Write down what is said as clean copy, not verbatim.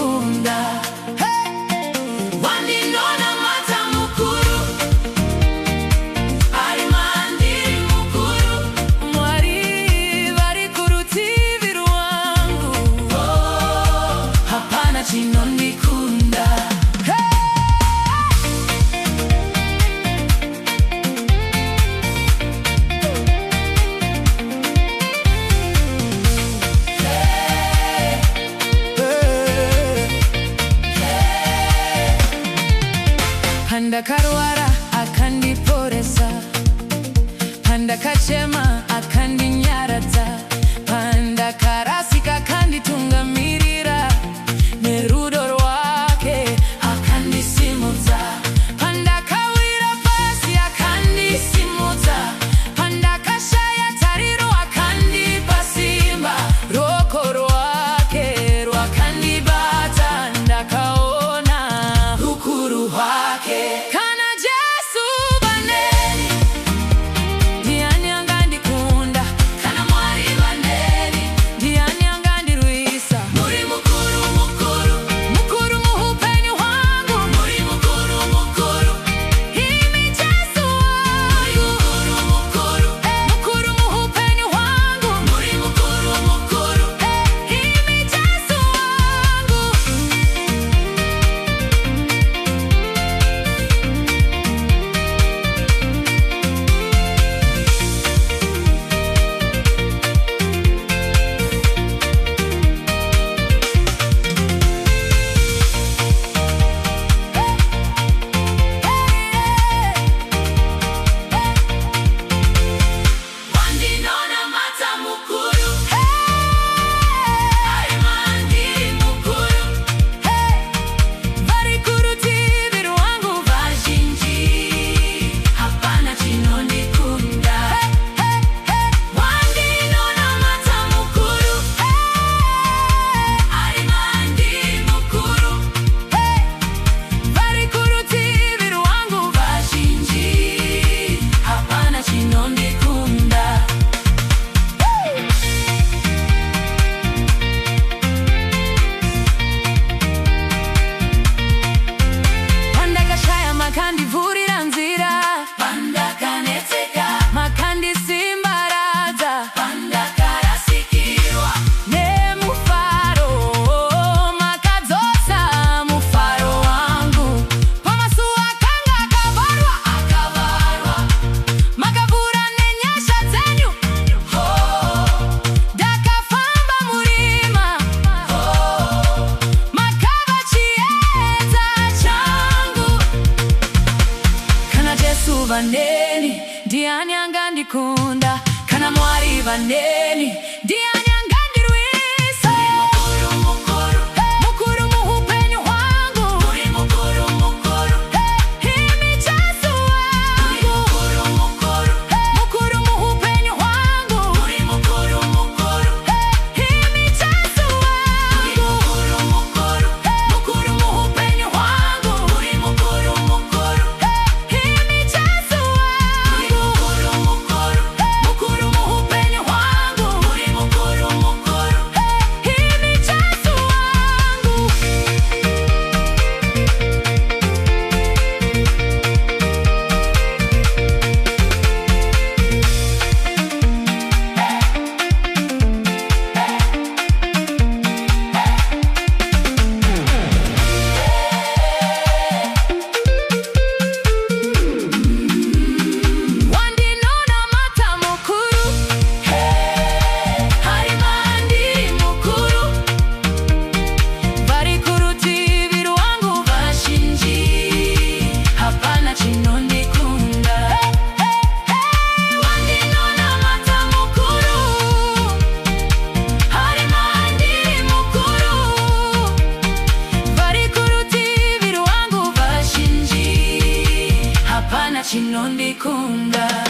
Chinondikunda. Wandinonamata Mukuru, Hapana Mukuru. Mwari vari kurutivi rwangu. Hapana Chinondikunda. Panda karwara akandiporesa, panda kachema akandinyaradza, panda karasika akanditungamirira, nerudo rwake akandisimudza, panda kawira pasi akandisimudza, panda kashaya tariro akandipa simba, roko rwake rwakandibata, ndakaona ukuru hwake. Kana Jesu baneni, ndiani angandikunda. Kana Mwari baneni, ndiani angandirwisa. Muri mukuru mukuru, mukuru muhupenyu hwangu. Muri mukuru mukuru, imi Jesu wangu. Muri mukuru mukuru, mukuru muhupenyu hwangu. Muri mukuru mukuru, imi Jesu wangu. Wandinonamata Mukuru, Hapana Mukuru. Vari kurutivi rwangu vazhinji, Hapana Chinondikunda. Wandinonamata Mukuru, Hapana Mukuru. Vari kurutivi rwangu vazhinji, Hapana Chinondikunda. Panda kashaya makandivhurira nzira, panda kanetseka makandisimbaradza, panda karasikirwa nemufaro makadzodza mufaro wangu. Pamasuo akanga akavarwa, makavhura nenyasha dzenyu. Ndakafamba murima, makava chiedza changu. Kana Jesu vaneni, ndiani angandikunda. Kana Mwari vaneni, ndiani angandirwisa. Muri mukuru mukuru, mukuru muhupenyu hwangu. Muri mukuru mukuru, imi Jesu wangu. Muri mukuru mukuru, mukuru muhupenyu hwangu. Muri mukuru mukuru, imi Jesu wangu. Muri mukuru mukuru, mukuru muhupenyu hwangu. Muri mukuru mukuru, imi Jesu wangu. Muri mukuru mukuru, mukuru muhupenyu hwangu. Muri mukuru mukuru, imi Jesu wangu. Wandinonamata Mukuru, Hapana Mukuru. Vari kurutivi rwangu vazhinji, Hapana Chinondikunda. Wandinonamata Mukuru, Hapana Mukuru. Vari kurutivi rwangu vazhinji, Hapana Chinondikunda.